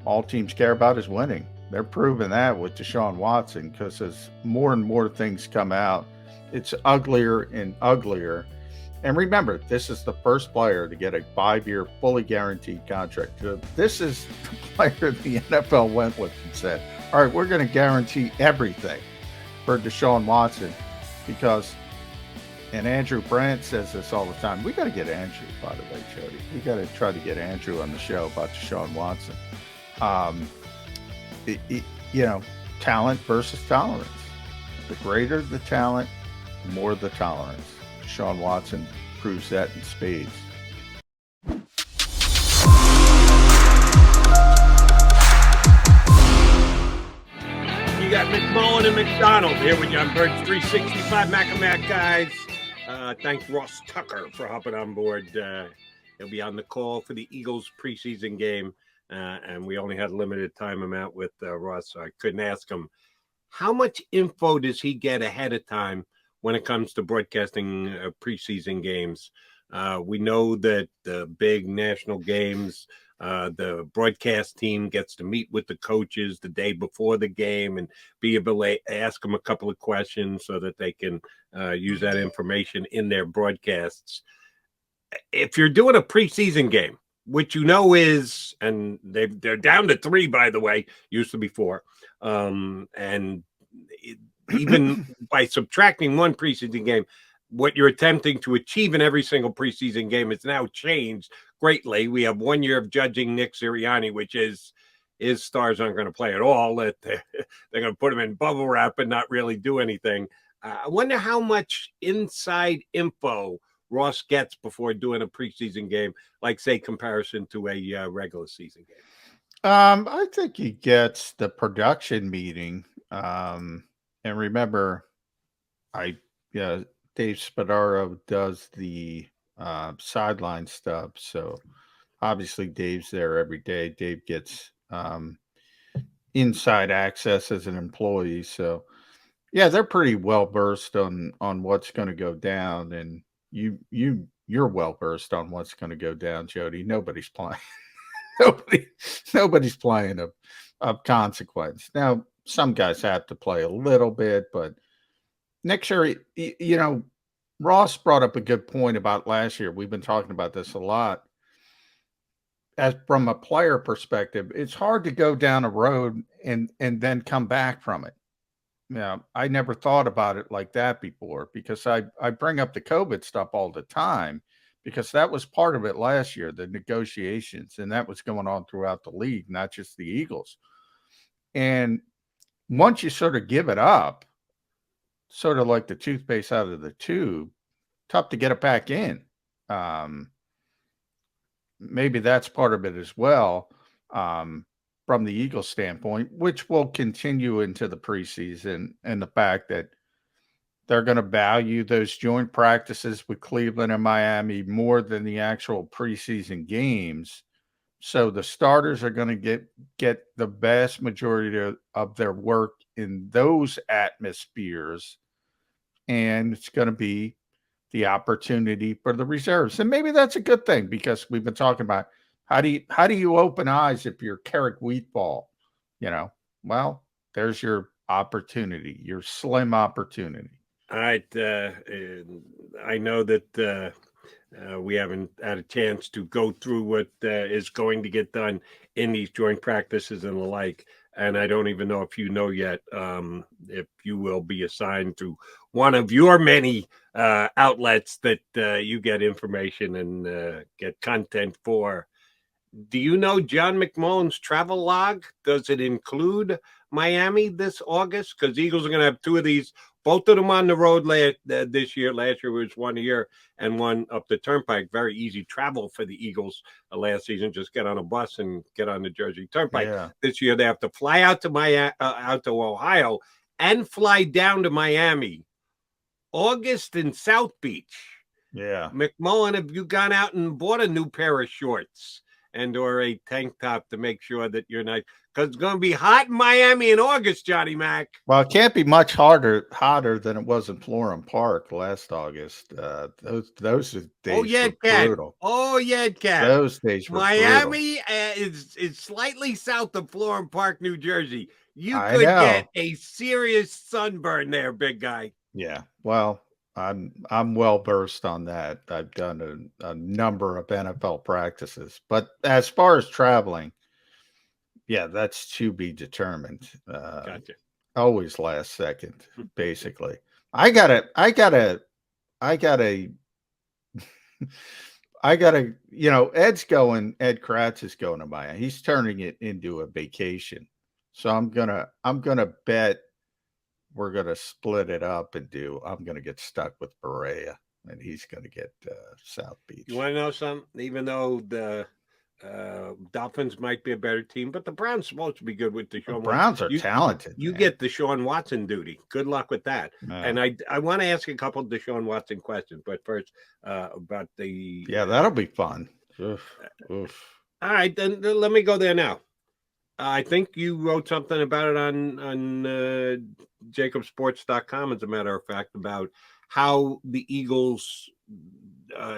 all teams care about is winning. They're proving that with Deshaun Watson because as more and more things come out, it's uglier and uglier. And remember, this is the first player to get a 5-year fully guaranteed contract. This is the player the NFL went with and said, all right, we're going to guarantee everything for Deshaun Watson because, and Andrew Brandt says this all the time, we got to get Andrew, by the way, Jody. We got to try to get Andrew on the show about Deshaun Watson. It, talent versus tolerance. The greater the talent, the more the tolerance. Deshaun Watson proves that in spades. You got McMullen and McDonald here with you on Birds 365 Mac guys. Thanks Ross Tucker for hopping on board. He'll be on the call for the Eagles preseason game. And we only had a limited time amount with Ross, so I couldn't ask him. How much info does he get ahead of time when it comes to broadcasting preseason games? We know that the big national games, the broadcast team gets to meet with the coaches the day before the game and be able to ask them a couple of questions so that they can use that information in their broadcasts. If you're doing a preseason game, which is, and they're down to 3, by the way, used to be 4. And even by subtracting one preseason game, what you're attempting to achieve in every single preseason game has now changed greatly. We have 1 year of judging Nick Sirianni, which is his stars aren't going to play at all. They're going to put him in bubble wrap and not really do anything. I wonder how much inside info Ross gets before doing a preseason game, like, say, comparison to a regular season game. I think he gets the production meeting. And remember, Dave Spadaro does the sideline stuff. So obviously Dave's there every day. Dave gets inside access as an employee. So yeah, they're pretty well versed on what's going to go down. And you're well versed on what's going to go down, Jody. Nobody's playing. Nobody's playing of consequence. Now, some guys have to play a little bit, but next year, Ross brought up a good point about last year. We've been talking about this a lot. As from a player perspective, it's hard to go down a road and then come back from it. Yeah, I never thought about it like that before because I bring up the COVID stuff all the time because that was part of it last year, the negotiations, and that was going on throughout the league, not just the Eagles. And once you sort of give it up, sort of like the toothpaste out of the tube, tough to get it back in. Maybe that's part of it as well. From the Eagles standpoint, which will continue into the preseason, and the fact that they're going to value those joint practices with Cleveland and Miami more than the actual preseason games. So the starters are going to get the vast majority of their work in those atmospheres, and it's going to be the opportunity for the reserves. And maybe that's a good thing because we've been talking about how do you open eyes if you're Carrick Wheatball? Well, there's your opportunity, your slim opportunity. All right. I know that we haven't had a chance to go through what is going to get done in these joint practices and the like. And I don't even know if you know yet if you will be assigned to one of your many outlets that you get information and get content for. Do you know John McMullen's travel log? Does it include Miami this August? Because Eagles are going to have 2 of these, both of them on the road this year. Last year was 1 year and one up the Turnpike. Very easy travel for the Eagles last season. Just get on a bus and get on the Jersey Turnpike. Yeah. This year they have to fly out to out to Ohio and fly down to Miami. August in South Beach. Yeah. McMullen, have you gone out and bought a new pair of shorts and or a tank top to make sure that you're nice. Because it's going to be hot in Miami in August, Johnny Mac. Well, it can't be much hotter than it was in Florham Park last August. Those days were brutal. Oh, yeah, it can. Those days were brutal. Miami is slightly south of Florham Park, New Jersey. You I could know. get a serious sunburn there, big guy. Yeah. Well, I'm well versed on that. I've done a number of NFL practices, but as far as traveling, yeah, that's to be determined. Gotcha. Always last second, basically. I gotta, I gotta, Ed Kratz is going to Miami. He's turning it into a vacation. So I'm gonna bet we're gonna split it up and I'm gonna get stuck with Berea and he's gonna get South Beach. You want to know something? Even though the Dolphins might be a better team, but the Browns supposed to be good with Deshaun Watson. Browns are talented. You get Deshaun Watson duty. Good luck with that. And I want to ask a couple of Deshaun Watson questions, but first about the that'll be fun. Oof. All right, then let me go there now. I think you wrote something about it on JAKIBSports.com, as a matter of fact, about how the Eagles'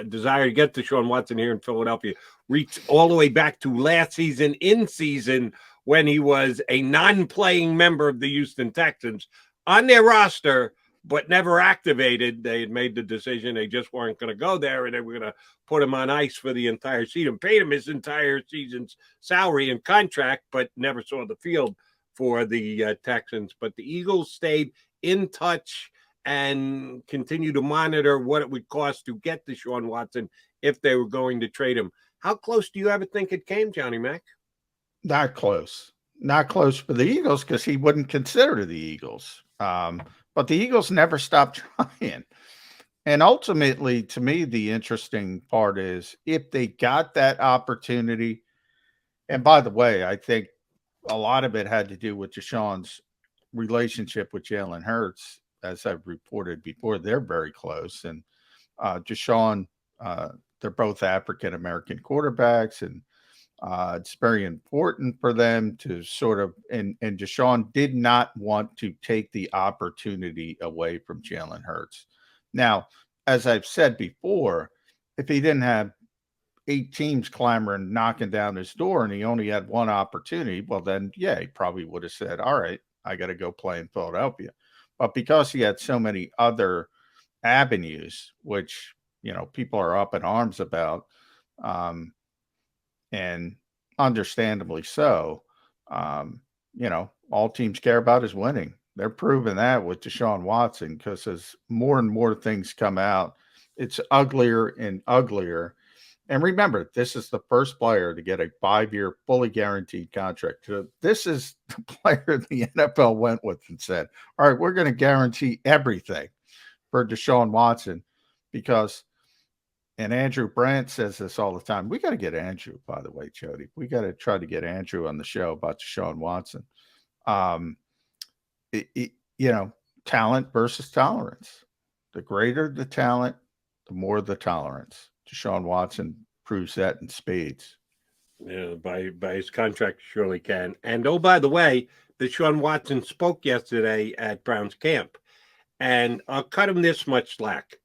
desire to get Deshaun Watson here in Philadelphia reached all the way back to last season, in season, when he was a non-playing member of the Houston Texans on their roster, but never activated. They had made the decision they just weren't going to go there, and they were going to put him on ice for the entire season, paid him his entire season's salary and contract, but never saw the field for the Texans. But the Eagles stayed in touch and continue to monitor what it would cost to get Deshaun Watson if they were going to trade him. How close do you ever think it came, Johnny Mac? Not close. Not close for the Eagles because he wouldn't consider the Eagles. But the Eagles never stopped trying. And ultimately, to me, the interesting part is if they got that opportunity, and by the way, I think a lot of it had to do with Deshaun's relationship with Jalen Hurts. As I've reported before, they're very close. And Deshaun, they're both African-American quarterbacks, and it's very important for them to sort of, and Deshaun did not want to take the opportunity away from Jalen Hurts. Now, as I've said before, if he didn't have 8 teams clamoring, knocking down his door, and he only had one opportunity, well, then, yeah, he probably would have said, all right, I got to go play in Philadelphia. But because he had so many other avenues, which, people are up in arms about, and understandably so, all teams care about is winning. They're proving that with Deshaun Watson, because as more and more things come out, it's uglier and uglier. And remember, this is the first player to get a 5-year fully guaranteed contract. So this is the player the NFL went with and said, all right, we're going to guarantee everything for Deshaun Watson because, and Andrew Brandt says this all the time. We got to get Andrew, by the way, Jody. We got to try to get Andrew on the show about Deshaun Watson. Talent versus tolerance. The greater the talent, the more the tolerance. Deshaun Watson proves that in spades. Yeah, by his contract, surely can. And oh, by the way, Deshaun Watson spoke yesterday at Browns camp, and I'll cut him this much slack.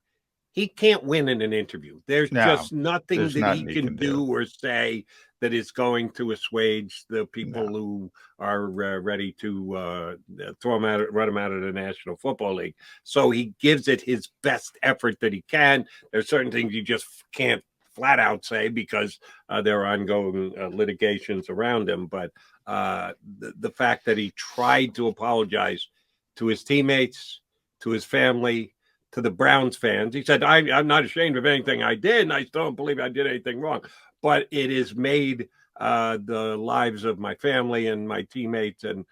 He can't win in an interview. There's just nothing that he can do or say that is going to assuage the people who are ready to throw him out, run him out of the National Football League. So he gives it his best effort that he can. There's certain things you just can't flat out say because there are ongoing litigations around him. But the fact that he tried to apologize to his teammates, to his family, to the Browns fans. He said, I'm not ashamed of anything I did, and I still don't believe I did anything wrong. But it has made the lives of my family and my teammates and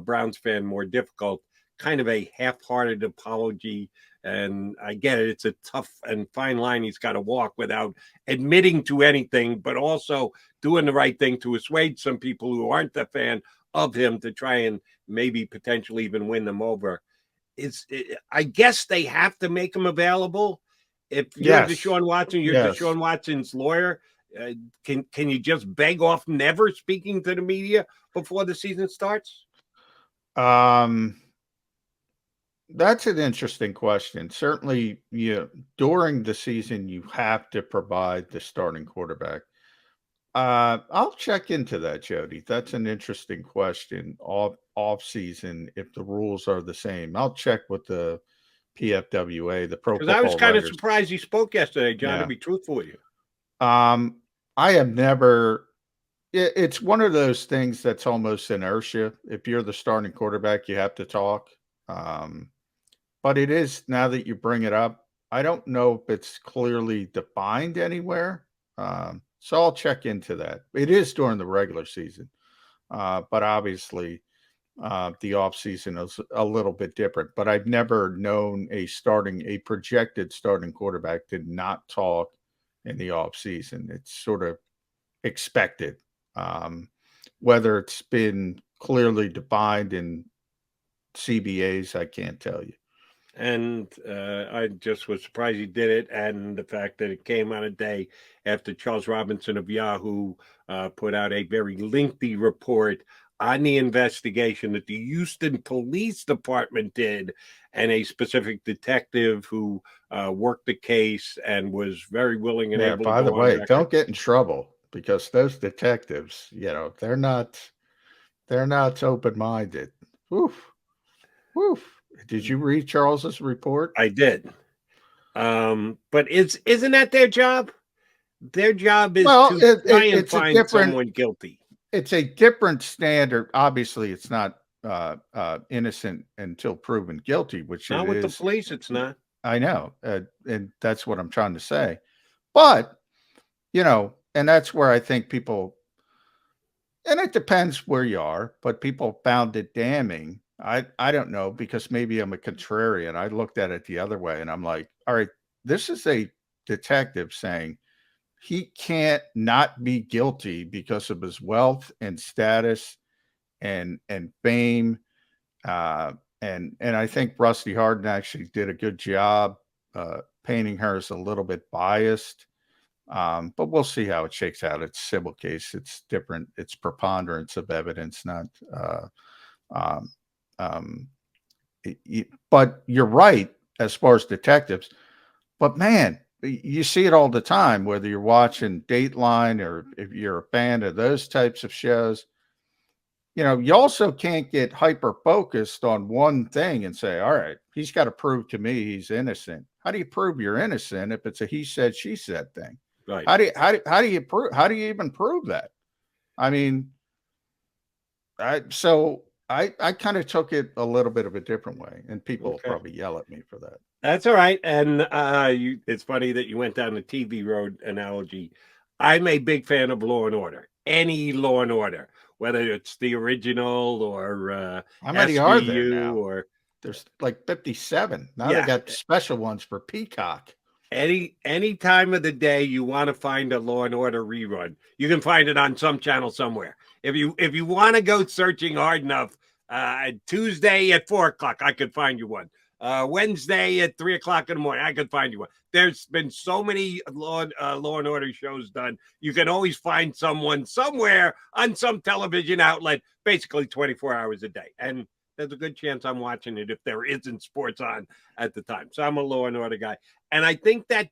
Browns fan more difficult. Kind of a half-hearted apology. And I get it. It's a tough and fine line he's got to walk without admitting to anything, but also doing the right thing to assuage some people who aren't a fan of him to try and maybe potentially even win them over. I guess they have to make him available. If you're Deshaun Watson, you're Deshaun Watson's lawyer. Can you just beg off never speaking to the media before the season starts? That's an interesting question. Certainly, during the season, you have to provide the starting quarterback. I'll check into that, Jody. That's an interesting question. Off season, if the rules are the same, I'll check with the PFWA, the Pro Because I was Football kind of Writers. surprised he spoke yesterday, John, to Yeah. be truthful with you. I have never. It's one of those things that's almost inertia. If you're the starting quarterback, you have to talk. But it is, now that you bring it up, I don't know if it's clearly defined anywhere. So I'll check into that. It is during the regular season, but obviously the off season is a little bit different. But I've never known a projected starting quarterback to not talk in the off season. It's sort of expected. Um, Whether it's been clearly defined in CBAs, I can't tell you. And I just was surprised he did it, and the fact that it came on a day after Charles Robinson of Yahoo put out a very lengthy report on the investigation that the Houston Police Department did, and a specific detective who worked the case and was very willing and Yeah, able to by the go on way, record. don't get in trouble because those detectives, they're not open-minded. Woof, woof. Did you read Charles's report? I did. But isn't that their job? Their job is Well, to try and find someone guilty. it's a different standard. Obviously, it's not innocent until proven guilty, which Not it with the is. police, it's not. I know, and that's what I'm trying to say. But and that's where I think people, and it depends where you are, but people found it damning. I don't know, because maybe I'm a contrarian. I looked at it the other way and I'm like, all right, this is a detective saying he can't not be guilty because of his wealth and status and fame. And I think Rusty Harden actually did a good job painting her as a little bit biased. But we'll see how it shakes out. It's civil case. It's different. It's preponderance of evidence, not. Um, um, but you're right as far as detectives. But man, you see it all the time. Whether you're watching Dateline or if you're a fan of those types of shows, you also can't get hyper focused on one thing and say, "All right, he's got to prove to me he's innocent." How do you prove you're innocent if it's a he said she said thing? Right. How do you even prove that? I mean, I kind of took it a little bit of a different way, and people will Okay. probably yell at me for that. That's all right. And it's funny that you went down the TV road analogy. I'm a big fan of Law and Order. Any Law and Order, whether it's the original or How many are there SVU now? or There's like 57. Now they yeah, got special ones for Peacock. any time of the day you want to find a Law and Order rerun, you can find it on some channel somewhere. If you want to go searching hard enough, Tuesday at 4 o'clock, I could find you one. Wednesday at 3 o'clock in the morning, I could find you one. There's been so many Law and Order shows done. You can always find someone somewhere on some television outlet, basically 24 hours a day. And there's a good chance I'm watching it if there isn't sports on at the time. So I'm a Law and Order guy. And I think that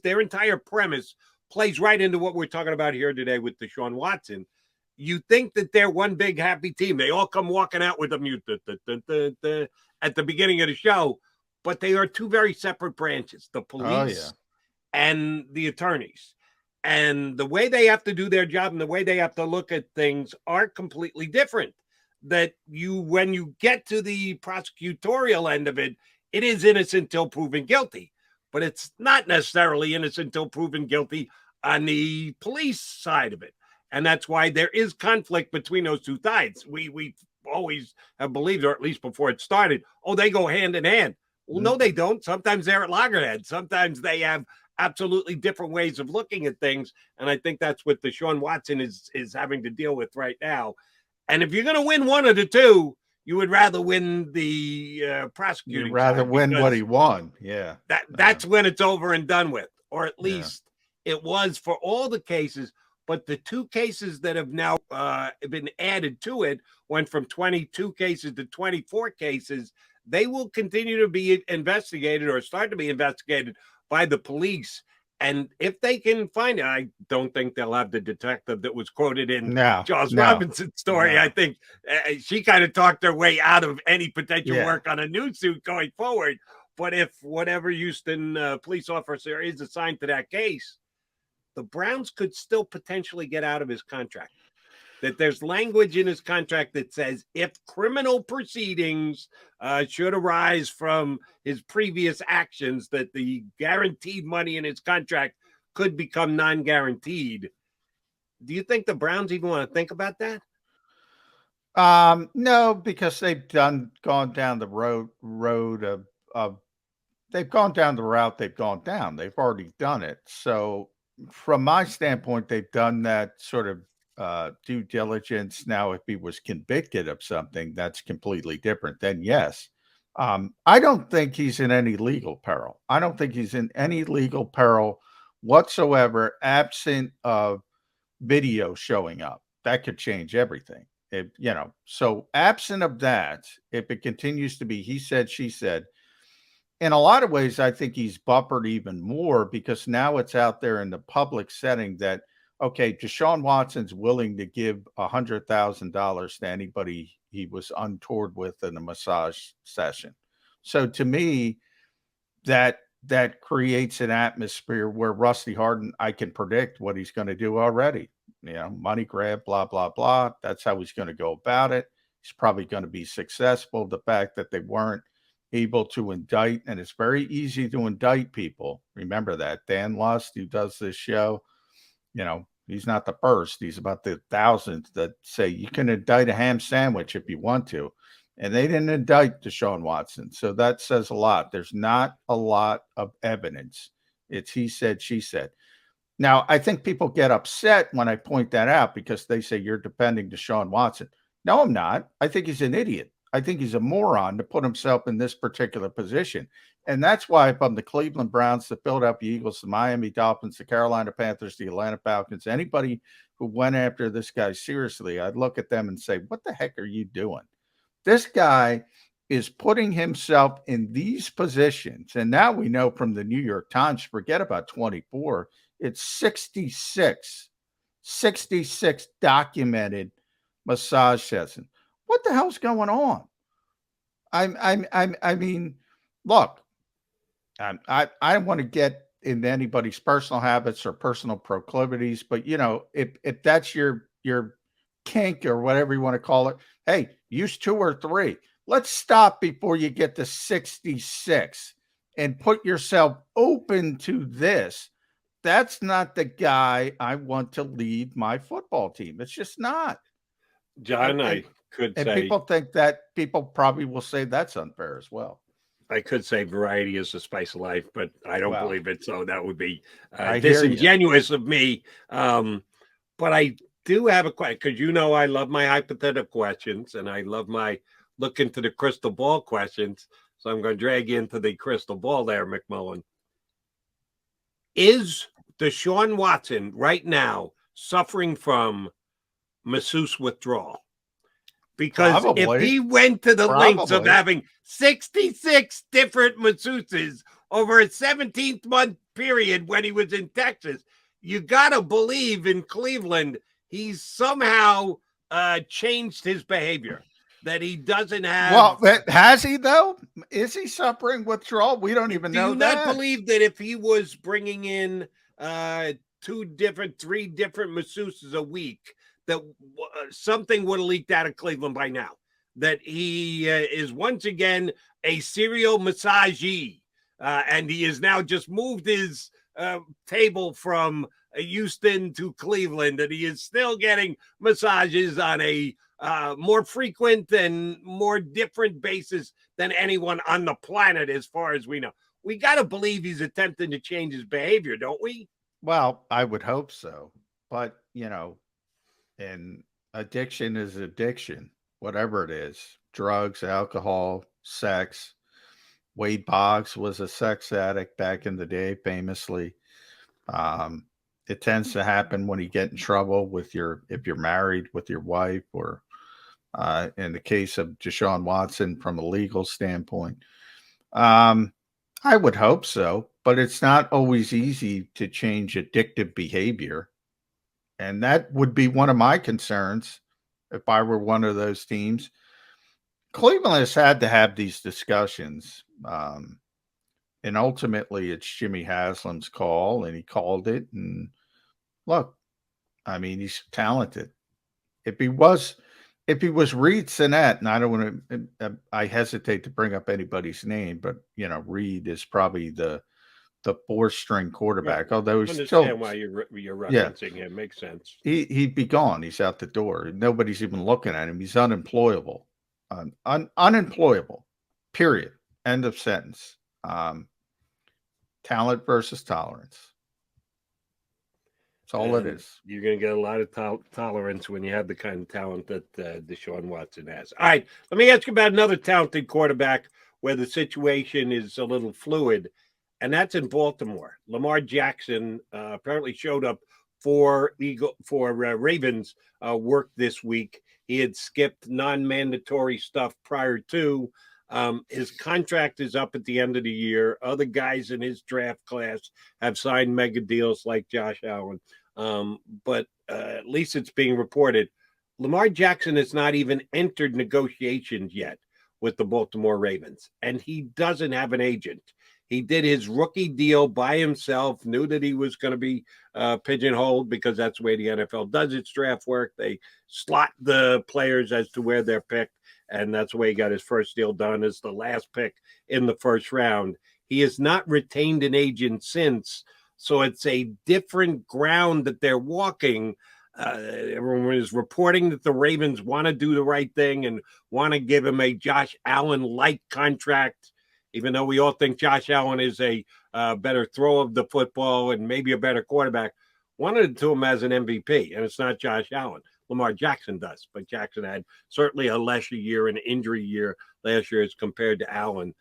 their entire premise plays right into what we're talking about here today with Deshaun Watson. You think that they're one big happy team. They all come walking out with a mute at the beginning of the show, but they are two very separate branches, the police and the attorneys. And the way they have to do their job and the way they have to look at things are completely different. That when you get to the prosecutorial end of it, it is innocent till proven guilty, but it's not necessarily innocent till proven guilty on the police side of it. And that's why there is conflict between those two sides. We always have believed, or at least before it started, they go hand in hand. Well, no, they don't. Sometimes they're at loggerheads. Sometimes they have absolutely different ways of looking at things. And I think that's what Deshaun Watson is having to deal with right now. And if you're going to win one of the two, you would rather win the prosecuting. You'd rather win what he won. Yeah. That's when it's over and done with, or at least it was for all the cases. But the 2 cases that have now been added to it went from 22 cases to 24 cases. They will continue to be investigated or start to be investigated by the police. And if they can find it, I don't think they'll have the detective that was quoted in Charles Robinson's story. I think she kind of talked her way out of any potential work on a new suit going forward. But if whatever Houston police officer is assigned to that case, the Browns could still potentially get out of his contract. That there's language in his contract that says if criminal proceedings should arise from his previous actions, that the guaranteed money in his contract could become non-guaranteed. Do you think the Browns even want to think about that? No, because they've gone down the road of they've gone down the route they've gone down. They've already done it. So from my standpoint, they've done that sort of due diligence. Now, if he was convicted of something, that's completely different. Then yes. I don't think he's in any legal peril. I don't think he's in any legal peril whatsoever, absent of video showing up. That could change everything. So absent of that, if it continues to be he said, she said, in a lot of ways, I think he's buffered even more because now it's out there in the public setting that, okay, Deshaun Watson's willing to give $100,000 to anybody he was untoward with in a massage session. So to me, that creates an atmosphere where Rusty Harden, I can predict what he's going to do already. Money grab, blah, blah, blah. That's how he's going to go about it. He's probably going to be successful. The fact that they weren't able to indict, and it's very easy to indict people. Remember that. Dan Lust, who does this show, he's not the first. He's about the thousandth that say you can indict a ham sandwich if you want to. And they didn't indict Deshaun Watson. So that says a lot. There's not a lot of evidence. It's he said, she said. Now, I think people get upset when I point that out because they say you're defending Deshaun Watson. No, I'm not. I think he's an idiot. I think he's a moron to put himself in this particular position. And that's why if I'm the Cleveland Browns, the Philadelphia Eagles, the Miami Dolphins, the Carolina Panthers, the Atlanta Falcons, anybody who went after this guy seriously, I'd look at them and say, what the heck are you doing? This guy is putting himself in these positions. And now we know from the New York Times, forget about 24, it's 66 documented massage sessions. What the hell's going on? I mean, look, I don't want to get into anybody's personal habits or personal proclivities, but if that's your kink or whatever you want to call it, hey, use 2 or 3. Let's stop before you get to 66 and put yourself open to this. That's not the guy I want to lead my football team. It's just not. John, I could say. People think that people probably will say that's unfair as well. I could say variety is the spice of life, but I don't believe it. So that would be I disingenuous of me. But I do have a question because I love my hypothetical questions and I love my look into the crystal ball questions. So I'm going to drag you into the crystal ball there, McMullen. Is Deshaun Watson right now suffering from masseuse withdrawal? Because if he went to the lengths of having 66 different masseuses over a 17-month period when he was in Texas, you got to believe in Cleveland he's somehow changed his behavior, that he doesn't have. Well, has he, though? Is he suffering withdrawal? We don't even know that. Do you not believe that if he was bringing in 3 different masseuses a week, that something would have leaked out of Cleveland by now, that he is once again a serial massagee, and he has now just moved his table from Houston to Cleveland, and he is still getting massages on a more frequent and more different basis than anyone on the planet, as far as we know. We got to believe he's attempting to change his behavior, don't we? Well, I would hope so. But, and addiction is addiction, whatever it is, drugs, alcohol, sex. Wade Boggs was a sex addict back in the day, famously. It tends to happen when you get in trouble with if you're married with your wife, or in the case of Deshaun Watson, from a legal standpoint. Um, I would hope so, but it's not always easy to change addictive behavior. And that would be one of my concerns if I were one of those teams. Cleveland has had to have these discussions. And ultimately, it's Jimmy Haslam's call, and he called it. And look, I mean, he's talented. If he was, if he was Reed Sinnett, and I don't want to, I hesitate to bring up anybody's name, but Reed is probably the fourth string quarterback. Right. Although I he's understand still, why you're yeah, referencing him. Makes sense. he'd be gone. He's out the door. Nobody's even looking at him. He's unemployable, unemployable. Period. End of sentence. Talent versus tolerance. That's all it And is. you're going to get a lot of tolerance when you have the kind of talent that Deshaun Watson has. All right, let me ask you about another talented quarterback where the situation is a little fluid, and that's in Baltimore. Lamar Jackson apparently showed up for Ravens work this week. He had skipped non-mandatory stuff prior to. His contract is up at the end of the year. Other guys in his draft class have signed mega deals like Josh Allen. But at least it's being reported. Lamar Jackson has not even entered negotiations yet with the Baltimore Ravens, and he doesn't have an agent. He did his rookie deal by himself, knew that he was going to be pigeonholed because that's the way the NFL does its draft work. They slot the players as to where they're picked, and that's the way he got his first deal done as the last pick in the first round. He has not retained an agent since, so it's a different ground that they're walking. Everyone is reporting that the Ravens want to do the right thing and want to give him a Josh Allen-like contract, even though we all think Josh Allen is a better thrower of the football and maybe a better quarterback. Wanted to him as an MVP, and it's not Josh Allen. Lamar Jackson does, but Jackson had certainly a lesser year, an injury year last year as compared to Allen.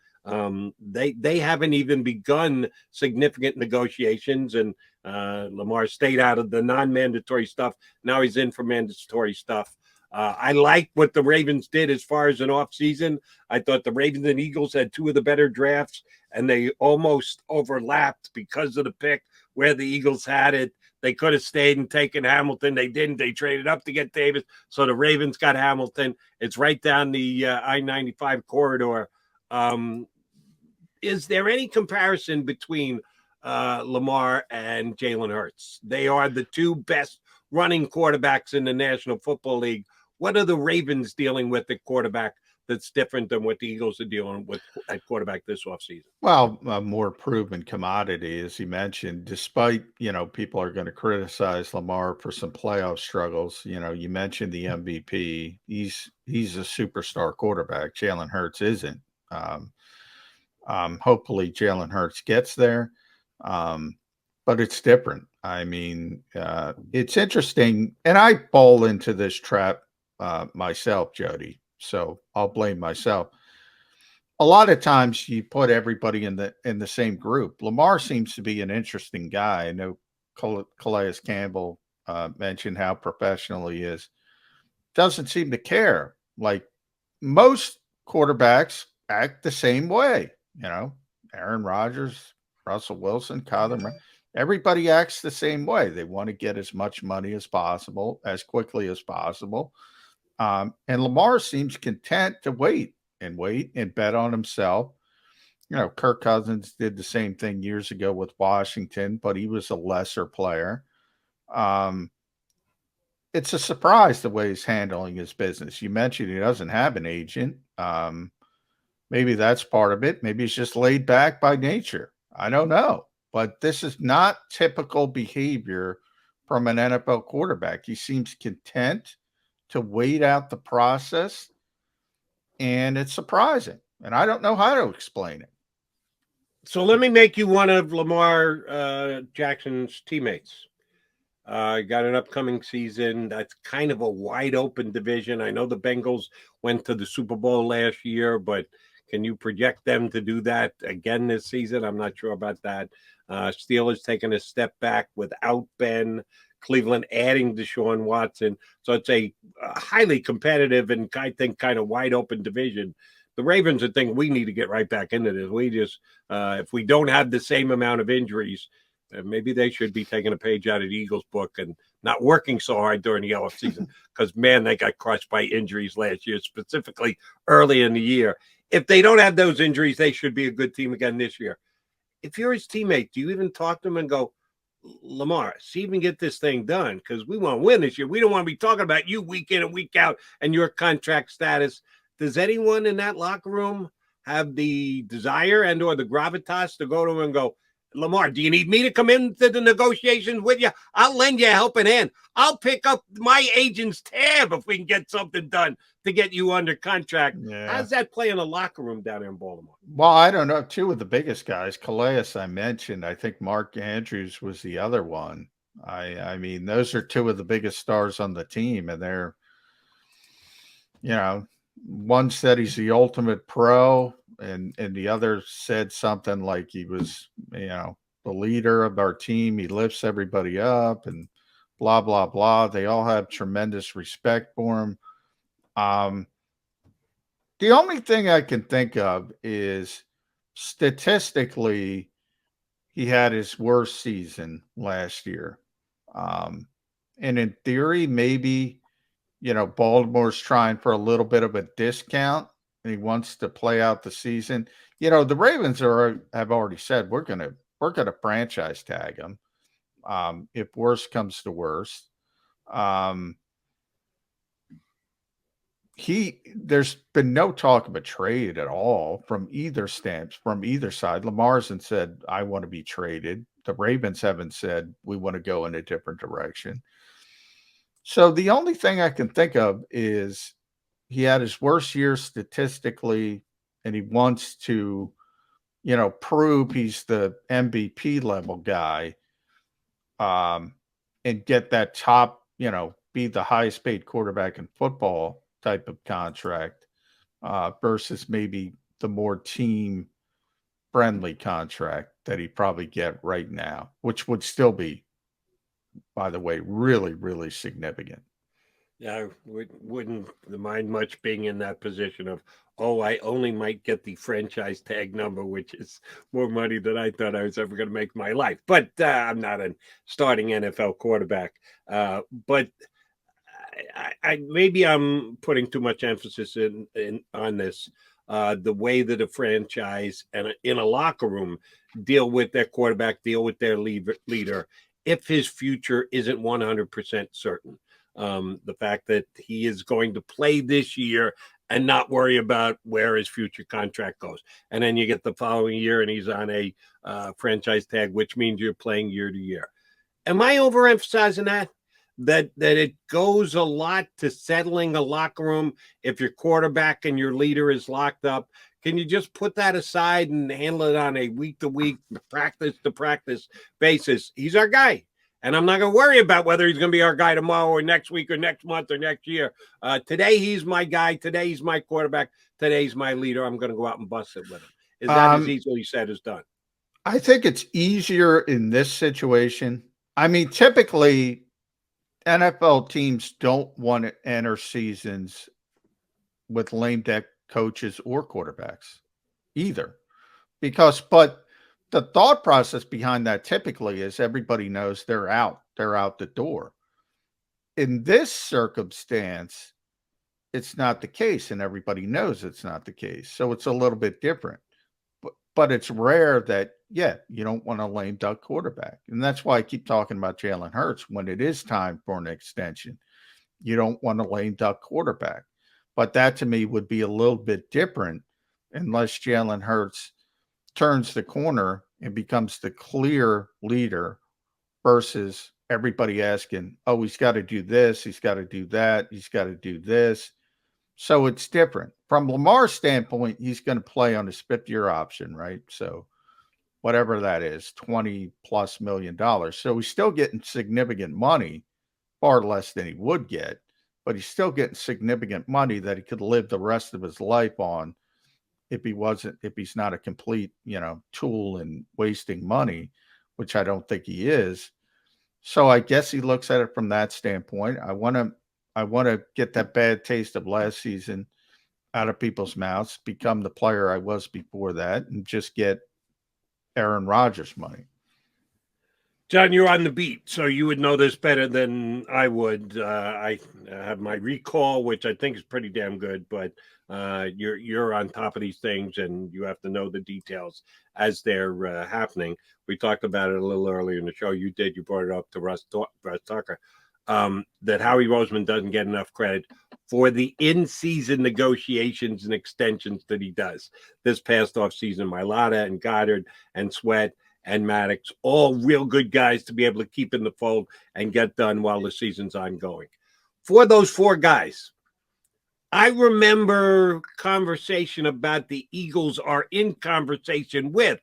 They haven't even begun significant negotiations, and Lamar stayed out of the non-mandatory stuff. Now he's in for mandatory stuff. I like what the Ravens did as far as an offseason. I thought the Ravens and Eagles had two of the better drafts, and they almost overlapped because of the pick where the Eagles had it. They could have stayed and taken Hamilton. They didn't. They traded up to get Davis. So the Ravens got Hamilton. It's right down the I-95 corridor. Is there any comparison between Lamar and Jalen Hurts? They are the two best running quarterbacks in the National Football League. What are the Ravens dealing with at quarterback that's different than what the Eagles are dealing with at quarterback this offseason? Well, a more proven commodity, as you mentioned, despite, people are going to criticize Lamar for some playoff struggles. You mentioned the MVP. He's a superstar quarterback. Jalen Hurts isn't. Hopefully Jalen Hurts gets there. But it's different. I mean, it's interesting. And I fall into this trap myself, Jody. So I'll blame myself. A lot of times you put everybody in the same group. Lamar seems to be an interesting guy. I know Calais Campbell mentioned how professional he is. Doesn't seem to care. Like most quarterbacks act the same way. Aaron Rodgers, Russell Wilson, Kyler Murray. Everybody acts the same way. They want to get as much money as possible, as quickly as possible. And Lamar seems content to wait and bet on himself. Kirk Cousins did the same thing years ago with Washington, but he was a lesser player. It's a surprise the way he's handling his business. You mentioned he doesn't have an agent. Maybe that's part of it. Maybe he's just laid back by nature. I don't know. But this is not typical behavior from an NFL quarterback. He seems content to wait out the process, and it's surprising. And I don't know how to explain it. So let me make you one of Lamar Jackson's teammates. Got an upcoming season that's kind of a wide open division. I know the Bengals went to the Super Bowl last year, but Can you project them to do that again this season? I'm not sure about that. Steelers taking a step back without Ben. Cleveland adding Deshaun Watson. So it's a highly competitive and I think kind of wide open division. The Ravens are thinking we need to get right back into this. We just, if we don't have the same amount of injuries, maybe they should be taking a page out of the Eagles book and not working so hard during the off season because, man, they got crushed by injuries last year, specifically early in the year. If they don't have those injuries, they should be a good team again this year. If you're his teammate, do you even talk to him and go, Lamar, see if you can get this thing done because we want to win this year. We don't want to be talking about you week in and week out and your contract status. Does anyone in that locker room have the desire and or the gravitas to go to him and go, Lamar, do you need me to come into the negotiations with you? I'll lend you a helping hand. I'll pick up my agent's tab if we can get something done to get you under contract. Yeah. How's that play in a locker room down there in Baltimore? Well, I don't know. Two of the biggest guys, Calais, I mentioned. I think Mark Andrews was the other one. I mean, those are two of the biggest stars on the team, and they're, one said he's the ultimate pro, and the other said something like he was, the leader of our team. He lifts everybody up and blah, blah, blah. They all have tremendous respect for him. The only thing I can think of is statistically, he had his worst season last year. And in theory, maybe, Baltimore's trying for a little bit of a discount and he wants to play out the season. The Ravens have already said we're gonna franchise tag him if worse comes to worst. There's been no talk of a trade at all from either side. Lamar hasn't said I want to be traded. The Ravens haven't said we want to go in a different direction. So the only thing I can think of is he had his worst year statistically, and he wants to, prove he's the MVP level guy, and get that top, be the highest paid quarterback in football type of contract, versus maybe the more team friendly contract that he probably get right now, which would still be, by the way, really, really significant. Yeah, I wouldn't mind much being in that position of, I only might get the franchise tag number, which is more money than I thought I was ever going to make in my life. But I'm not a starting NFL quarterback. But I maybe I'm putting too much emphasis on this. The way that a franchise and in a locker room deal with their quarterback, deal with their leader, if his future isn't 100% certain. The fact that he is going to play this year and not worry about where his future contract goes. And then you get the following year and he's on a franchise tag, which means you're playing year to year. Am I overemphasizing that? That it goes a lot to settling a locker room if your quarterback and your leader is locked up? Can you just put that aside and handle it on a week-to-week, practice-to-practice basis? He's our guy. And I'm not going to worry about whether he's going to be our guy tomorrow or next week or next month or next year. Today, he's my guy. Today, he's my quarterback. Today's my leader. I'm going to go out and bust it with him. Is that as easily said as done? I think it's easier in this situation. I mean, typically, NFL teams don't want to enter seasons with lame duck coaches or quarterbacks either. But the thought process behind that typically is everybody knows they're out the door. In this circumstance, it's not the case, and everybody knows it's not the case. So it's a little bit different. But it's rare that, you don't want a lame duck quarterback. And that's why I keep talking about Jalen Hurts. When it is time for an extension, you don't want a lame duck quarterback. But that to me would be a little bit different unless Jalen Hurts turns the corner and becomes the clear leader versus everybody asking, he's got to do this, he's got to do that, he's got to do this. So it's different. From Lamar's standpoint, he's going to play on his fifth-year option, right? So whatever that is, $20+ million. So he's still getting significant money, far less than he would get, but he's still getting significant money that he could live the rest of his life on if he's not a complete, tool and wasting money, which I don't think he is. So I guess he looks at it from that standpoint. I want to get that bad taste of last season out of people's mouths, become the player I was before that, and just get Aaron Rodgers money. John, you're on the beat, so you would know this better than I would. I have my recall, which I think is pretty damn good, but you're on top of these things, and you have to know the details as they're happening. We talked about it a little earlier in the show. You brought it up to Russ Tucker, that Howie Roseman doesn't get enough credit for the in-season negotiations and extensions that he does. This past offseason, Mailata and Goddard and Sweat and Maddox, all real good guys to be able to keep in the fold and get done while the season's ongoing. For those four guys, I remember conversation about the Eagles are in conversation with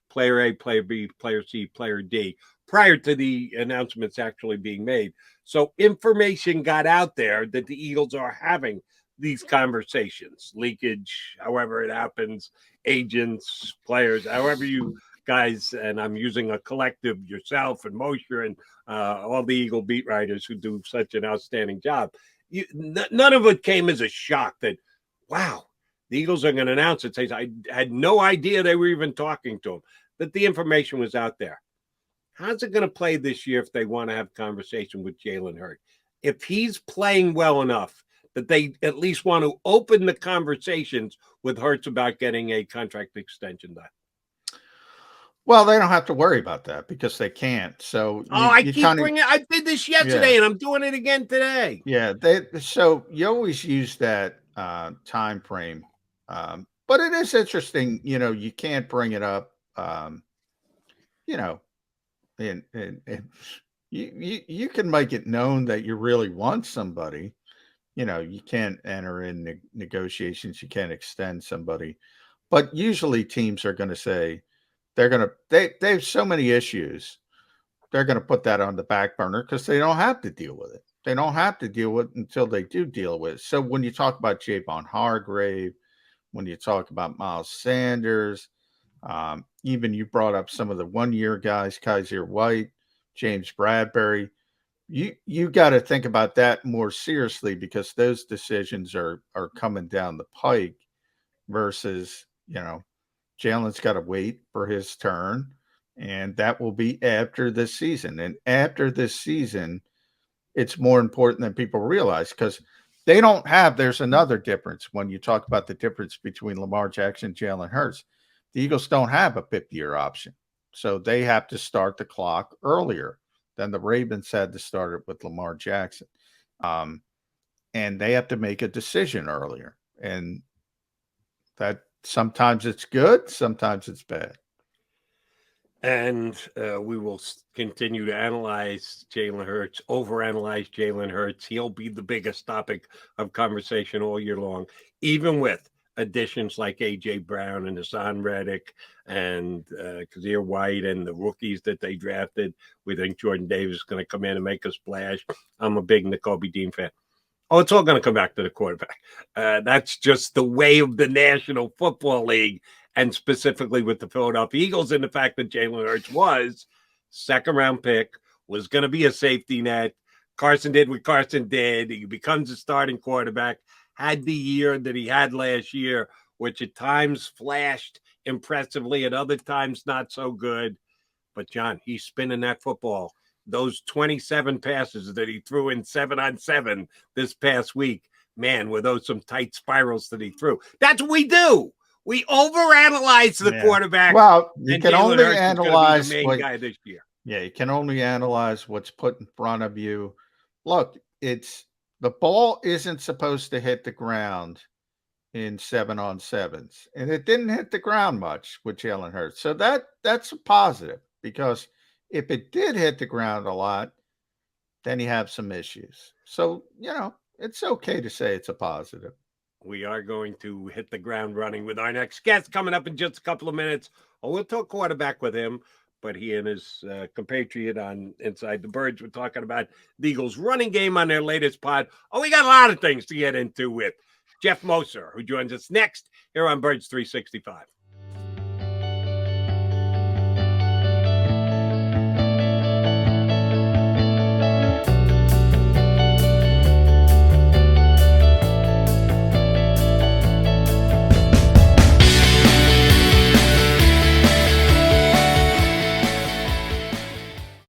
player A, player B, player C, player D, prior to the announcements actually being made. So information got out there that the Eagles are having these conversations, leakage, however it happens, agents, players, however you guys, and I'm using a collective, yourself and Mosher and all the Eagle beat writers who do such an outstanding job. None of it came as a shock that, wow, the Eagles are going to announce it. I had no idea they were even talking to him, that the information was out there. How's it going to play this year if they want to have a conversation with Jalen Hurts? If he's playing well enough that they at least want to open the conversations with Hurts about getting a contract extension done? Well, they don't have to worry about that because they can't. So I did this yesterday, and I'm doing it again today. Yeah, so you always use that time frame, but it is interesting. You can't bring it up. You know, and you can make it known that you really want somebody. You can't enter in negotiations. You can't extend somebody, but usually teams are going to say they have so many issues. They're going to put that on the back burner because they don't have to deal with it. They don't have to deal with it until they do deal with it. So when you talk about Javon Hargrave, when you talk about Miles Sanders, even you brought up some of the 1-year guys, Kaiser White, James Bradbury. You got to think about that more seriously because those decisions are coming down the pike versus, Jalen's got to wait for his turn, and that will be after this season. And after this season, it's more important than people realize because there's another difference when you talk about the difference between Lamar Jackson and Jalen Hurts. The Eagles don't have a 50-year option. So they have to start the clock earlier than the Ravens had to start it with Lamar Jackson. And they have to make a decision earlier. And that sometimes it's good, sometimes it's bad. And we will continue to analyze Jalen Hurts, overanalyze Jalen Hurts. He'll be the biggest topic of conversation all year long, even with additions like A.J. Brown and Hassan Reddick and Kazir White and the rookies that they drafted. We think Jordan Davis is going to come in and make a splash. I'm a big Nakobe Dean fan. Oh, it's all going to come back to the quarterback. That's just the way of the National Football League, and specifically with the Philadelphia Eagles, and the fact that Jalen Hurts was second-round pick, was going to be a safety net. Carson did what Carson did. He becomes a starting quarterback, had the year that he had last year, which at times flashed impressively, at other times not so good. But, John, he's spinning that football. Those 27 passes that he threw in 7-on-7 this past week, man, were those some tight spirals that he threw. That's what we do. We overanalyze the quarterback. Well, you can only analyze the main guy this year. Yeah, you can only analyze what's put in front of you. Look, the ball isn't supposed to hit the ground in 7-on-7s, and it didn't hit the ground much with Jalen Hurts. So that's a positive because if it did hit the ground a lot, then you have some issues. So, it's okay to say it's a positive. We are going to hit the ground running with our next guest coming up in just a couple of minutes. We'll talk quarterback with him, but he and his compatriot on Inside the Birds were talking about the Eagles running game on their latest pod. We got a lot of things to get into with Jeff Moser, who joins us next here on Birds 365.